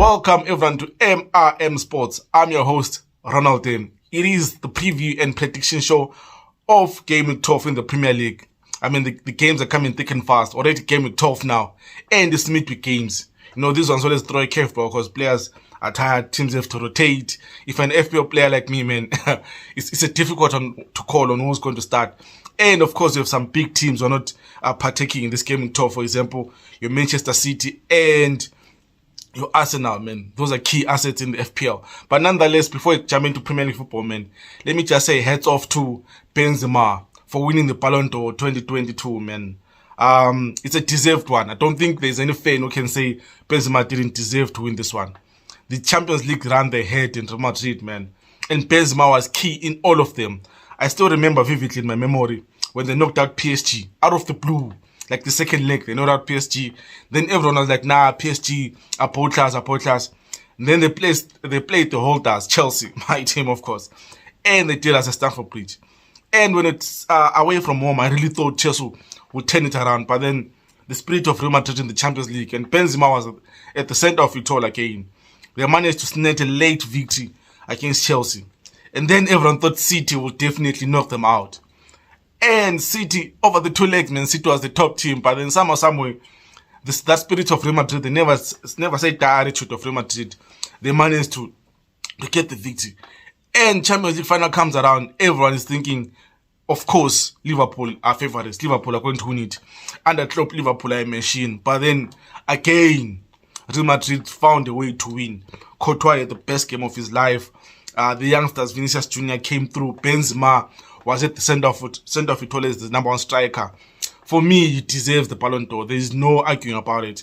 Welcome everyone to MRM Sports. I'm your host, Ronald Dane. It is the preview and prediction show of GameWeek12 in the Premier League. I mean, the games are coming thick and fast. Already GameWeek12 now. And it's midweek games. You know, these ones always throw a curveball because players are tired, teams have to rotate. If an FPL player like me, man, it's a difficult one to call on who's going to start. And of course, you have some big teams who are not partaking in this GameWeek12. For example, your Manchester City and your Arsenal, man. Those are key assets in the FPL. But nonetheless, before I jump into Premier League football, man, let me just say hats off to Benzema for winning the Ballon d'Or 2022, man. It's a deserved one. I don't think there's any fan who can say Benzema didn't deserve to win this one. The Champions League ran their head in Real Madrid, man. And Benzema was key in all of them. I still remember vividly in my memory when they knocked out PSG out of the blue. Like the second leg, they knocked out PSG. Then everyone was like, nah, PSG are poor class. And then they played the holders, Chelsea, my team, of course. And they did as a Stamford Bridge. And when it's away from home, I really thought Chelsea would turn it around. But then the spirit of Real Madrid in the Champions League and Benzema was at the center of it all again. They managed to snatch a late victory against Chelsea. And then everyone thought City would definitely knock them out. And City, over the two legs, man, City was the top team. But then somehow, someway, that spirit of Real Madrid, they never say the attitude of Real Madrid. They managed to get the victory. And Champions League final comes around, everyone is thinking, of course, Liverpool are favourites. Liverpool are going to win it. Under Klopp, Liverpool are a machine. But then, again, Real Madrid found a way to win. Courtois had the best game of his life. The youngsters, Vinicius Jr. came through. Benzema was at the center of it all as the number one striker. For me, he deserves the Ballon d'Or. There is no arguing about it.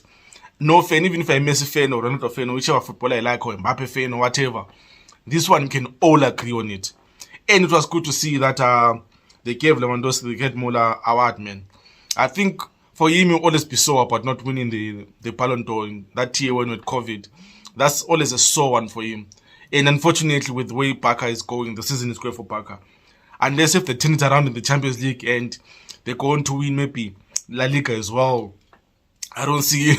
No fan, even if I'm a Messi fan or Ronaldo fan or whichever footballer I like or Mbappe fan or whatever, this one can all agree on it. And it was good to see that they gave Lewandowski the Gerd Muller award, man. I think for him, he'll always be sore about not winning the Ballon d'Or in that year when with COVID. That's always a sore one for him. And unfortunately, with the way Barca is going, the season is going for Barca. Unless if they turn it around in the Champions League and they're going to win maybe La Liga as well, I don't see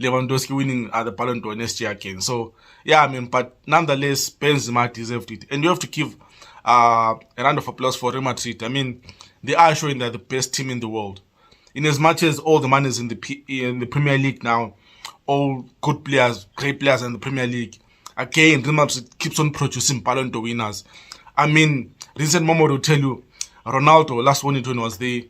Lewandowski winning the Ballon d'Or next year again. So, yeah, I mean, but nonetheless, Benzema deserved it. And you have to give a round of applause for Real Madrid. I mean, they are showing they're the best team in the world. In as much as all the money is in the Premier League now, all good players, great players in the Premier League, again, Real Madrid keeps on producing Ballon d'Or winners. I mean, recent moment will tell you, Ronaldo last won it when he was there.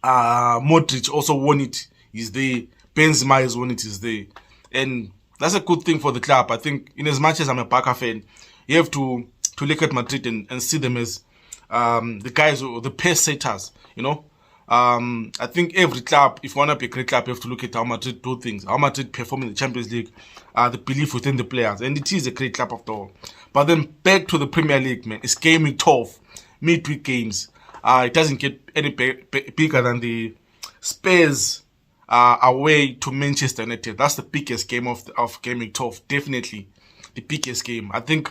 Modric also won it, he's there. Benzema has won it, he's there. And that's a good thing for the club. I think, in as much as I'm a Barca fan, you have to look at Madrid and see them as the guys, the pace setters, you know. I think every club, if you want to be a great club, you have to look at how Madrid do things, how Madrid perform in the Champions League, the belief within the players. And it is a great club after all. But then back to the Premier League, man. It's GameWeek12, midweek games. It doesn't get any bigger than the Spurs away to Manchester United. That's the biggest game of GameWeek12. Definitely the biggest game. I think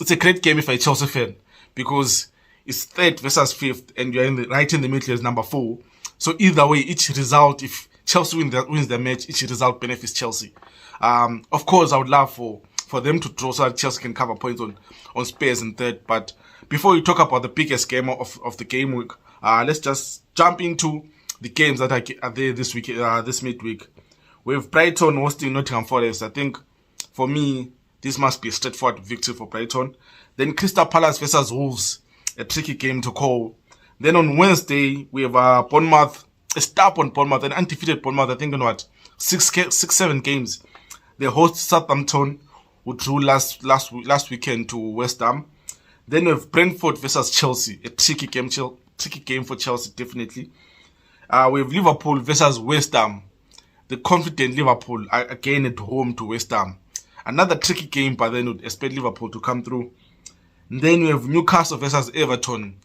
it's a great game if you're a Chelsea fan, because it's third versus fifth, and you're right in the middle as number 4. So either way, each result, if Chelsea wins the match, each result benefits Chelsea. Of course, I would love for them to draw so that Chelsea can cover points on Spurs in third. But before we talk about the biggest game of the game week, let's just jump into the games that are there this week, this midweek. We have Brighton hosting Nottingham Forest. I think for me, this must be a straightforward victory for Brighton. Then Crystal Palace versus Wolves, a tricky game to call. Then on Wednesday, we have Bournemouth, a stubborn Bournemouth, an undefeated Bournemouth, I think in what, 7 games. They host Southampton, who drew last weekend to Westham. Then we have Brentford versus Chelsea, a tricky game for Chelsea, definitely. We have Liverpool versus West Ham, the confident Liverpool again at home to West Ham. Another tricky game, but then would expect Liverpool to come through. And then we have Newcastle versus Everton.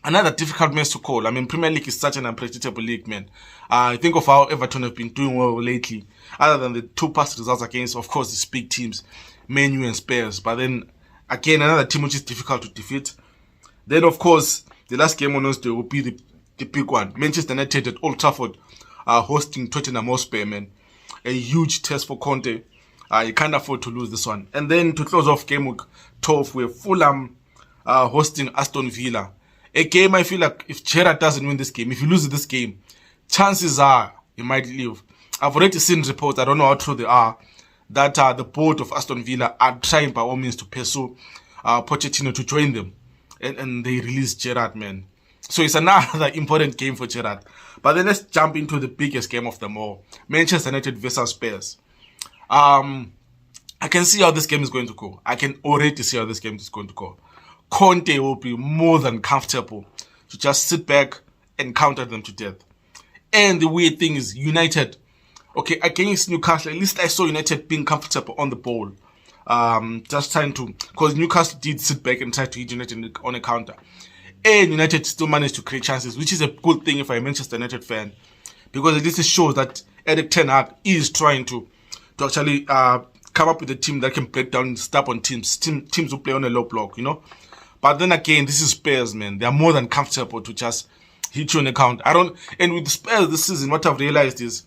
Another difficult match to call. I mean, Premier League is such an unpredictable league, man. I think of how Everton have been doing well lately. Other than the 2 past results against, of course, these big teams, Man U and Spurs. But then, again, another team which is difficult to defeat. Then, of course, the last game on Wednesday will be the big one. Manchester United at Old Trafford hosting Tottenham Hotspur, man. A huge test for Conte. You can't afford to lose this one. And then to close off game week 12, we have Fulham hosting Aston Villa. A game I feel like if Gerrard doesn't win this game, if he loses this game, chances are he might leave. I've already seen reports, I don't know how true they are, that the board of Aston Villa are trying by all means to pursue Pochettino to join them. And they release Gerrard, man. So it's another important game for Gerrard. But then let's jump into the biggest game of them all. Manchester United versus Spurs. I can see how this game is going to go. I can already see how this game is going to go. Conte will be more than comfortable to just sit back and counter them to death. And the weird thing is United, okay, against Newcastle, at least I saw United being comfortable on the ball. Just trying to, because Newcastle did sit back and try to hit United on a counter. And United still managed to create chances, which is a good thing if I'm a Manchester United fan. Because at least it shows that Erik Ten Hag is trying to actually come up with a team that can break down stubborn teams who play on a low block, you know. But then again, this is Spurs, man. They are more than comfortable to just hit you on a counter. And with Spurs this season, what I've realized is,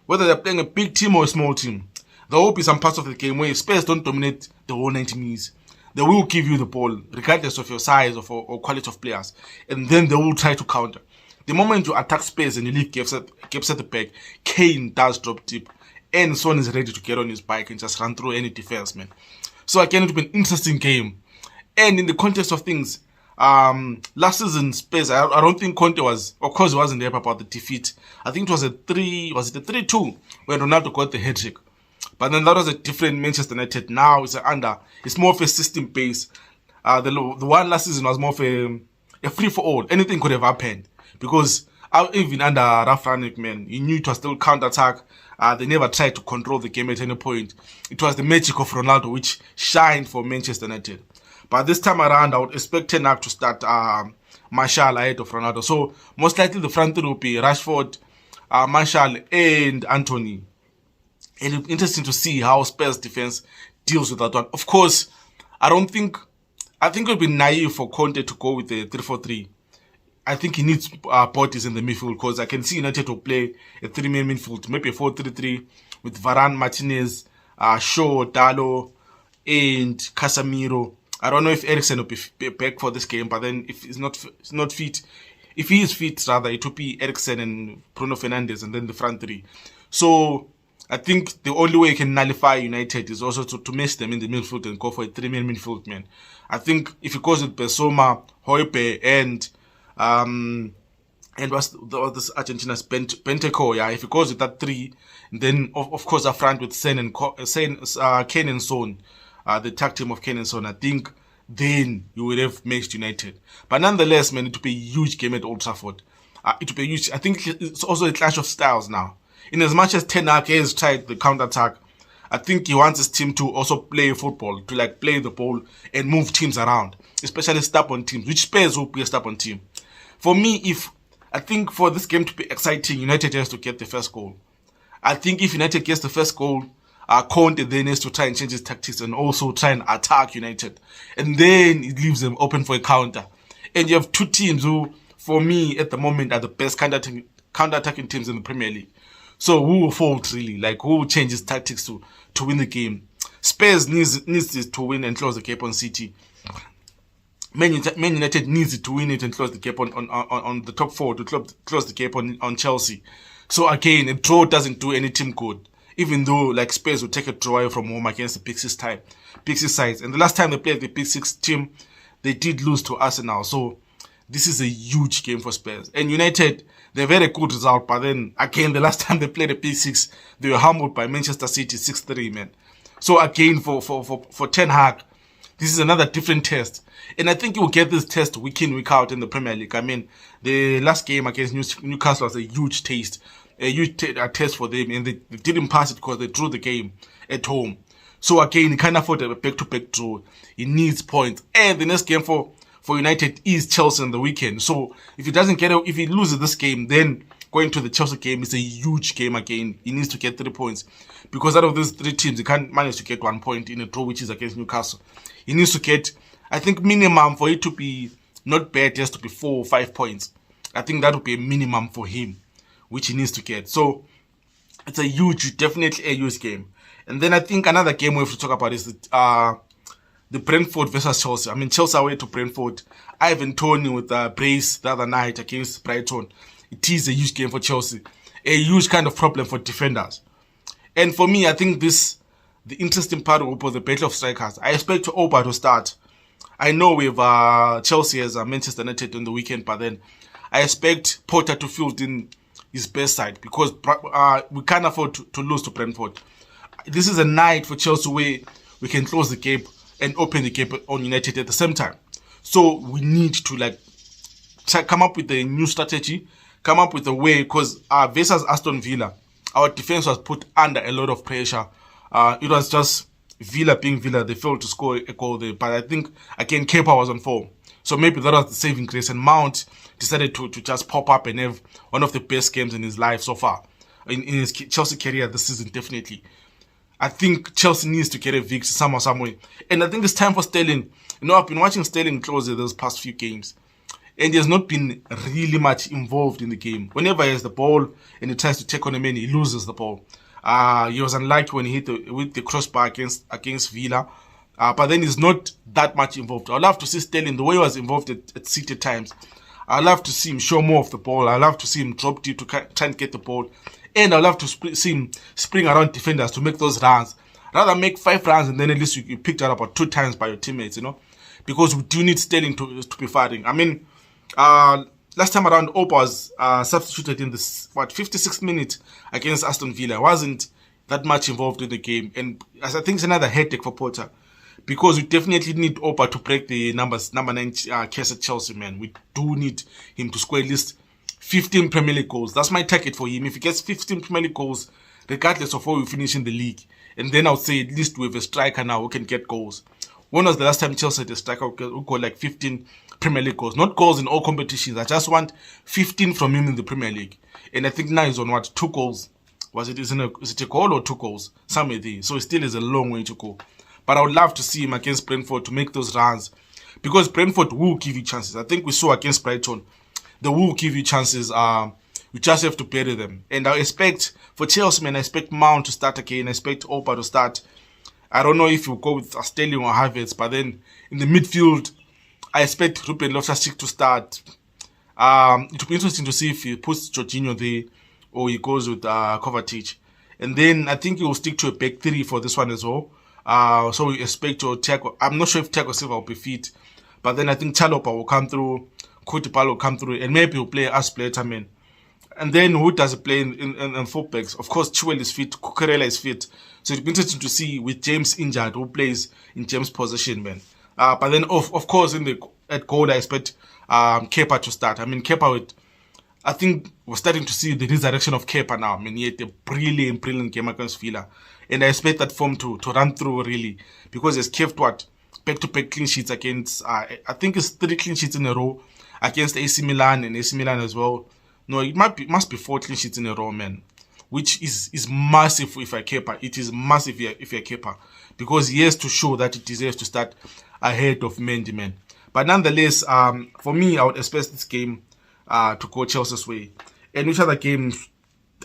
whether they're playing a big team or a small team, there will be some parts of the game where Spurs don't dominate the whole 90 minutes. They will give you the ball, regardless of your size or quality of players. And then they will try to counter. The moment you attack Spurs and you leave gaps at the back, Kane does drop deep. And Son is ready to get on his bike and just run through any defense, man. So again, it will be an interesting game. And in the context of things, last season Spurs, I don't think Conte was, of course he wasn't happy about the defeat. I think it was a 3-2 when Ronaldo got the hat-trick. But then that was a different Manchester United. Now it's more of a system base. The one last season was more of a free-for-all. Anything could have happened. Because even under Ralf Rangnick, man, you knew it was still counter-attack. They never tried to control the game at any point. It was the magic of Ronaldo which shined for Manchester United. But this time around, I would expect Ten Hag to start Martial ahead of Ronaldo. So most likely the front three will be Rashford, Martial and Anthony. And it'll be interesting to see how Spurs defense deals with that one. Of course, I think it would be naive for Conte to go with the 3-4-3. I think he needs bodies in the midfield, because I can see United will play a 3-man midfield, maybe a 4-3-3 with Varane, Martinez, Shaw, Dalot, and Casemiro. I don't know if Eriksen will be back for this game, but then if he's not fit, if he is fit rather, it will be Eriksen and Bruno Fernandes and then the front three. So I think the only way you can nullify United is also to mess them in the midfield and go for a 3-man midfield, man. I think if it goes with Besoma, Hoiberg, and what's this Argentina's Bentancur, yeah. If it goes with that three, then of course up front with Kane and Son, the tag team of Kane and Son, I think then you would have matched United. But nonetheless, man, it will be a huge game at Old Trafford. It will be huge. I think it's also a clash of styles now. In as much as Ten Hag has tried the counter-attack, I think he wants his team to also play football, to like play the ball and move teams around, especially stubborn teams, which Spurs will be a stubborn team. For me, I think for this game to be exciting, United has to get the first goal. I think if United gets the first goal, Conte then has to try and change his tactics and also try and attack United. And then it leaves them open for a counter. And you have two teams who, for me, at the moment, are the best counter-attacking teams in the Premier League. So who will fold really? Like, who will change his tactics to win the game? Spurs needs this to win and close the gap on City. Man United needs it to win it and close the gap on the top four, to close the gap on Chelsea. So again, a draw doesn't do any team good. Even though like Spurs will take a draw from home against the Big Six sides. And the last time they played the Big Six team, they did lose to Arsenal. So this is a huge game for Spurs. And United, they've had a good result, but then again, the last time they played the Big Six, they were humbled by Manchester City 6-3, man. So again, for Ten Hag, this is another different test. And I think you will get this test week in, week out in the Premier League. I mean, the last game against Newcastle was a huge test for them, and they didn't pass it because they drew the game at home. So again, he can't afford a back-to-back draw. He needs points. And the next game for United is Chelsea on the weekend. So if he loses this game, then going to the Chelsea game is a huge game again. He needs to get 3 points. Because out of those three teams, he can't manage to get 1 point in a draw, which is against Newcastle. He needs to get, I think, minimum for it to be not bad, just to be 4 or 5 points. I think that would be a minimum for him, which he needs to get. So it's definitely a huge game. And then I think another game we have to talk about is the Brentford versus Chelsea. I mean, Chelsea away to Brentford. Ivan Toney with brace the other night against Brighton. It is a huge game for Chelsea. A huge kind of problem for defenders. And for me, I think the interesting part of the battle of strikers. I expect Oba to start. I know we have Chelsea as Manchester United on the weekend, but then I expect Potter to field in his best side because we can't afford to lose to Brentford. This is a night for Chelsea where we can close the gap and open the gap on United at the same time. So we need to come up with a new strategy, come up with a way, because versus Aston Villa, our defense was put under a lot of pressure. It was just Villa being Villa. They failed to score a goal there. But I think, again, Kepa was on form. So maybe that was the saving grace. And Mount decided to just pop up and have one of the best games in his life so far. In his Chelsea career this season, definitely. I think Chelsea needs to get a victory somehow, some way. And I think it's time for Sterling. I've been watching Sterling closely those past few games. And he has not been really much involved in the game. Whenever he has the ball and he tries to take on a man, he loses the ball. He was unlucky when he hit with the crossbar against Villa. But then he's not that much involved. I'd love to see Sterling, the way he was involved at City times. I'd love to see him show more of the ball. I'd love to see him drop deep to try and get the ball. And I'd love to see him spring around defenders to make those runs. Rather make 5 runs and then at least you picked out about 2 times by your teammates, Because we do need Sterling to be firing. I mean, last time around, Opa was substituted in the 56th minute against Aston Villa. Wasn't that much involved in the game. And as I think it's another headache for Potter. Because we definitely need Opa to break the number 9 case at Chelsea, man. We do need him to score at least 15 Premier League goals. That's my target for him. If he gets 15 Premier League goals, regardless of where we finish in the league, and then I would say at least we have a striker now who can get goals. When was the last time Chelsea had a striker who got like 15 Premier League goals? Not goals in all competitions. I just want 15 from him in the Premier League. And I think now he's on 2 goals. Is it a goal or 2 goals? Somewhere there. So it still is a long way to go. But I would love to see him against Brentford to make those runs. Because Brentford will give you chances. I think we saw against Brighton. They will give you chances. We just have to bury them. And I expect, for Chelsea, man, I expect Mount to start again. I expect Opa to start. I don't know if you go with Sterling or Havertz. But then in the midfield, I expect Ruben Loftus-Cheek to start. It will be interesting to see if he puts Jorginho there or he goes with Kovacic. And then I think he will stick to a back 3 for this one as well. So we expect Thiago. I'm not sure if Thiago Silva will be fit. But then I think Chalopa will come through. Kutipal will come through. And maybe he'll play Aspilicueta, man. And then who does it play in fullbacks? Of course, Chilwell is fit. Cucurella is fit. So it'll be interesting to see with James injured who plays in James' position, man. But then, of course, at goal, I expect Kepa to start. I mean, I think we're starting to see the resurrection of Kepa now. I mean, he had a brilliant game against Villa. And I expect that form to run through, really. Because he's kept, back-to-back clean sheets against, I think it's 3 clean sheets in a row against AC Milan and AC Milan as well. No, it must be 4 clean sheets in a row, man. Which is massive if you're Kepa. It is massive if you're Kepa. Because he has to show that he deserves to start ahead of Mendy, man. But nonetheless, for me, I would expect this game to go Chelsea's way. And which other games?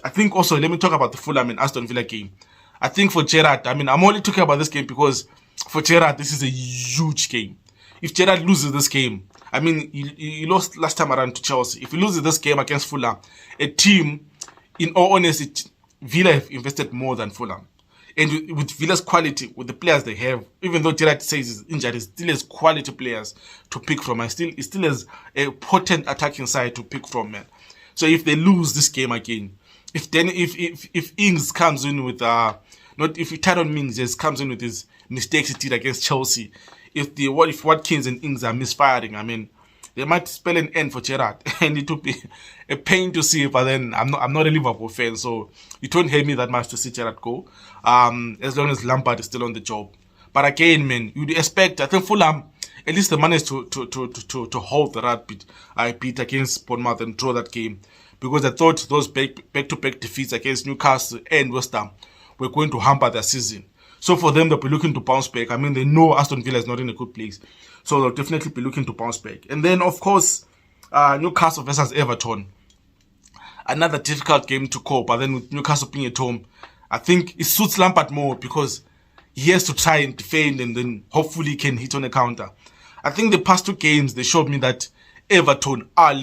I think also, let me talk about the Fulham and Aston Villa game. I think for Gerrard, I mean, I'm only talking about this game because for Gerrard, this is a huge game. If Gerrard loses this game, I mean, he lost last time around to Chelsea. If he loses this game against Fulham, a team, in all honesty, Villa have invested more than Fulham. And with Villa's quality, with the players they have, even though Gerrard says he's injured, he still has quality players to pick from. He still has a potent attacking side to pick from, man. So if they lose this game again, if Ings comes in with if Tyrone Mings just comes in with his mistakes he did against Chelsea, if Watkins and Ings are misfiring, I mean, they might spell an end for Gerrard, and it would be a pain to see. But then I'm not a Liverpool fan, so it won't hurt me that much to see Gerrard go, as long as Lampard is still on the job. But again, man, you'd expect. I think Fulham at least they managed to hold the rat beat against Bournemouth and draw that game, because I thought those back-to-back defeats against Newcastle and Westham were going to hamper their season. So for them, they'll be looking to bounce back. I mean, they know Aston Villa is not in a good place. So they'll definitely be looking to bounce back. And then, of course, Newcastle versus Everton. Another difficult game to call. But then with Newcastle being at home, I think it suits Lampard more because he has to try and defend and then hopefully he can hit on a counter. I think the past 2 games, they showed me that Everton are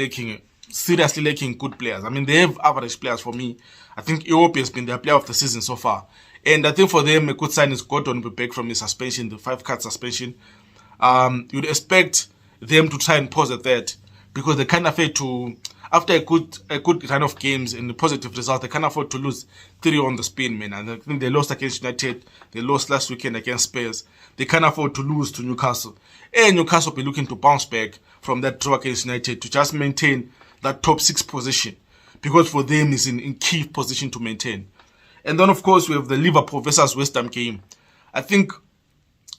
seriously lacking good players. I mean, they have average players for me. I think Iwobi has been their player of the season so far. And I think for them, a good sign is Gordon will be back from his suspension, the 5-card suspension. You'd expect them to try and pause at that because they can't afford to, after a good run of games and a positive result, they can't afford to lose 3 on the spin, man. And I think they lost against United. They lost last weekend against Spurs. They can't afford to lose to Newcastle. And Newcastle will be looking to bounce back from that draw against United to just maintain that top 6 position because for them it's in key position to maintain. And then, of course, we have the Liverpool versus Westham game. I think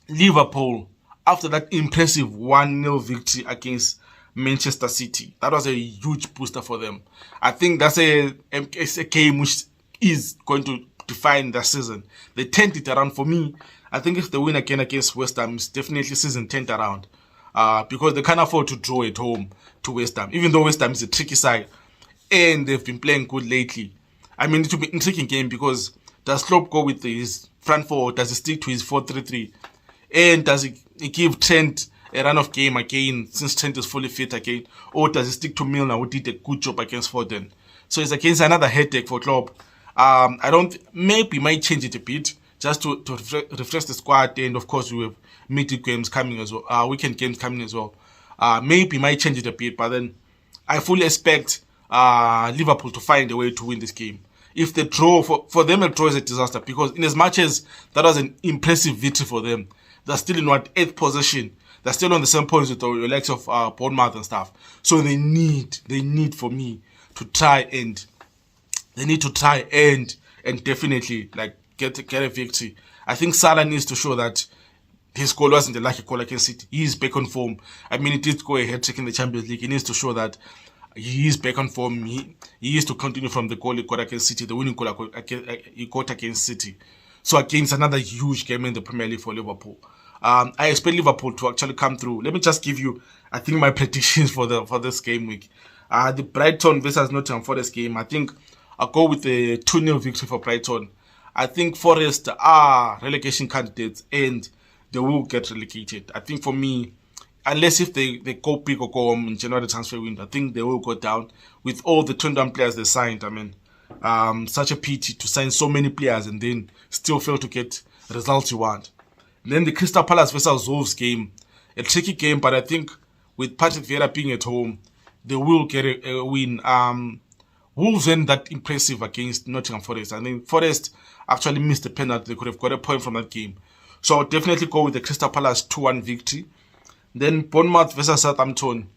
Liverpool, after that impressive 1-0 victory against Manchester City, that was a huge booster for them. I think that's a game which is going to define their season. They turned it around for me. I think if they win again against West Ham, it's definitely season turned around. Because they can't afford to draw at home to West Ham, even though West Ham is a tricky side and they've been playing good lately. I mean, it will be an intriguing game because does Klopp go with his front four? Does he stick to his 4-3-3? And does he give Trent a run of game again since Trent is fully fit again? Or does he stick to Milner, who did a good job against Foden? So it's against another headache for Klopp. Maybe might change it a bit just to refresh the squad. And of course, we have midweek games coming as well, weekend games coming as well. Maybe might change it a bit, but then I fully expect Liverpool to find a way to win this game. If they draw, for them a draw is a disaster because in as much as that was an impressive victory for them, they're still in 8th position. They're still on the same points with the likes of Bournemouth and stuff. So they need for me to try and definitely get a victory. I think Salah needs to show that his goal wasn't a lucky goal against City. He is back on form. I mean, he did go ahead trick in the Champions League. He needs to show that he is back on form. He is to continue from the goal he got against City, the winning goal he got against City. So against another huge game in the Premier League for Liverpool. I expect Liverpool to actually come through. Let me just give you, I think, my predictions for this game week. The Brighton versus Nottingham Forest game, I think I'll go with a 2-0 victory for Brighton. I think Forest are relegation candidates and they will get relegated. I think for me, unless if they go big or go home in January transfer window, I think they will go down with all the 21 players they signed. I mean, such a pity to sign so many players and then still fail to get results you want. And then the Crystal Palace versus Wolves game, a tricky game, but I think with Patrick Vieira being at home, they will get a win. Wolves weren't that impressive against Nottingham Forest. I think Forest actually missed the penalty. They could have got a point from that game. So I'll definitely go with the Crystal Palace 2-1 victory. Then Bournemouth versus Southampton.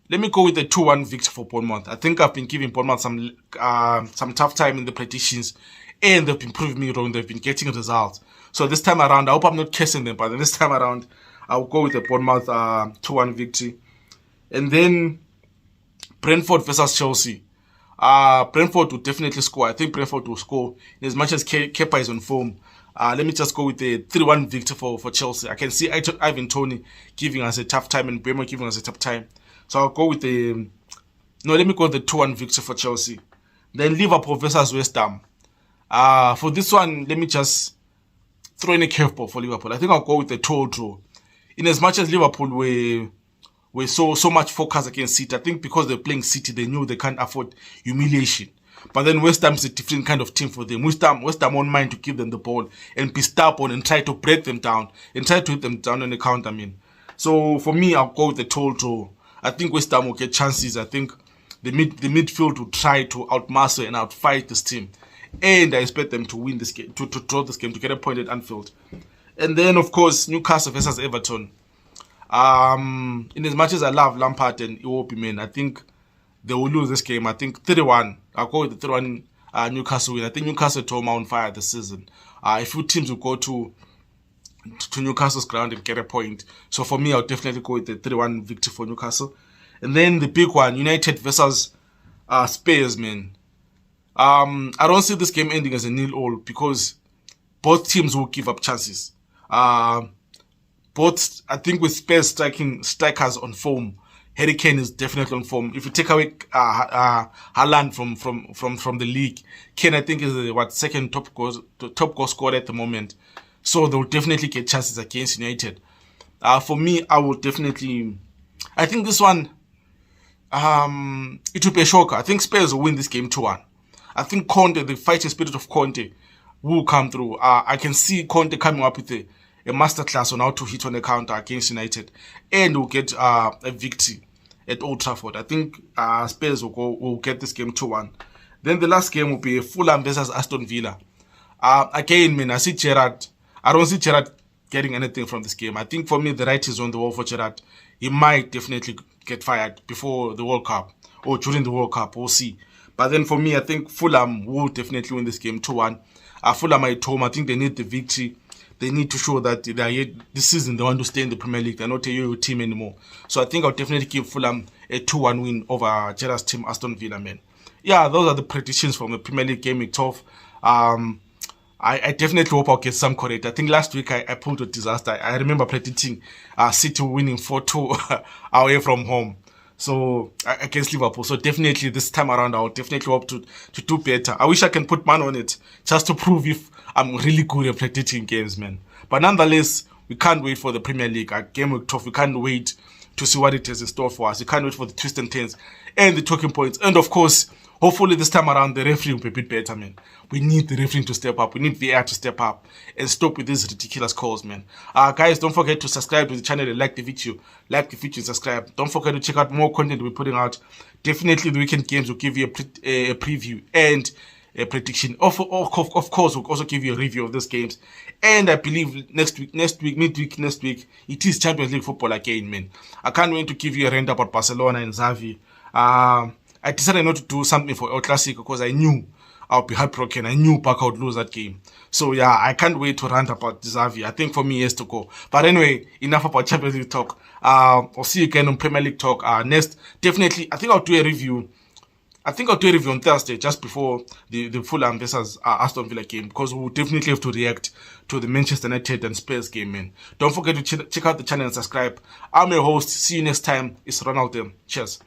Let me go with the 2-1 victory for Bournemouth. I think I've been giving Bournemouth some tough time in the predictions, and they've been proving me wrong. They've been getting results. So this time around, I hope I'm not cursing them, but this time around, I'll go with the Bournemouth 2-1 victory. And then Brentford versus Chelsea. Brentford will definitely score. I think Brentford will score in as much as Kepa is on form. Let me just go with the 3-1 victory for Chelsea. I can see Ivan Toney giving us a tough time and Bremer giving us a tough time. So I'll go with let me go with the 2-1 victory for Chelsea. Then Liverpool versus West Ham. For this one, let me just throw in a curveball for Liverpool. I think I'll go with the 2-2 draw. In as much as Liverpool were so much focused against City, I think because they're playing City, they knew they can't afford humiliation. But then West Ham is a different kind of team for them. West Ham won't mind to give them the ball and be stubborn and try to break them down and try to hit them down on the counter. So for me, I'll go with the total draw. I think West Ham will get chances. I think the midfield will try to outmuscle and outfight this team, and I expect them to win this game, to draw this game, to get a point at Anfield. And then of course Newcastle versus Everton. In as much as I love Lampard and Iwobi, I think they will lose this game. I think 3-1. I'll go with the 3-1 Newcastle win. I think Newcastle at home are on fire this season. A few teams will go to Newcastle's ground and get a point. So for me, I'll definitely go with the 3-1 victory for Newcastle. And then the big one, United versus Spurs, I don't see this game ending as a 0-0 because both teams will give up chances. I think with Spurs strikers on form, Harry Kane is definitely on form. If you take away Haaland from the league, Kane I think is the second top goal scorer at the moment. So they'll definitely get chances against United. For me, I think this one, it will be a shocker. I think Spurs will win this game 2-1. I think Conte, the fighting spirit of Conte, will come through. I can see Conte coming up with a masterclass on how to hit on the counter against United, and will get a victory at Old Trafford. I think Spurs will get this game 2-1. Then the last game will be Fulham versus Aston Villa. Again, man, I don't see Gerrard getting anything from this game. I think for me, the right is on the wall for Gerrard. He might definitely get fired before the World Cup or during the World Cup. We'll see. But then for me, I think Fulham will definitely win this game 2-1. Fulham are at home. I think they need the victory. They need to show that they are this season they want to stay in the Premier League. They're not a yo-yo team anymore. So I think I'll definitely give Fulham a 2-1 win over Gerrard's team, Aston Villa, man. Yeah, those are the predictions from the Premier League GameWeek 12. I definitely hope I'll get some correct. I think last week I pulled a disaster. I remember predicting City winning 4-2 away from home. So against Liverpool. So definitely this time around I'll definitely hope to do better. I wish I can put money on it just to prove if I'm really good at predicting games, man. But nonetheless, we can't wait for the Premier League at GameWeek 12. We can't wait to see what it has in store for us. We can't wait for the twists and turns and the talking points. And of course, hopefully this time around the referee will be a bit better, man. We need the referee to step up. We need VAR to step up and stop with these ridiculous calls, man. Guys, don't forget to subscribe to the channel and like the video. Like the video and subscribe. Don't forget to check out more content we're putting out. Definitely the weekend games will give you a preview and a prediction. Of course, we'll also give you a review of those games. And I believe midweek next week, it is Champions League football again, man. I can't wait to give you a rant about Barcelona and Xavi. I decided not to do something for El Clasico because I knew I'll be heartbroken. I knew Barca would lose that game. So yeah, I can't wait to rant about Xavi. I think for me, he has to go. But anyway, enough about Champions League talk. I'll see you again on Premier League talk. Next, definitely, I think I'll do a review. On Thursday, just before the Fulham versus Aston Villa game, because we'll definitely have to react to the Manchester United and Spurs game, man. Don't forget to check out the channel and subscribe. I'm your host. See you next time. It's Ronald. Cheers.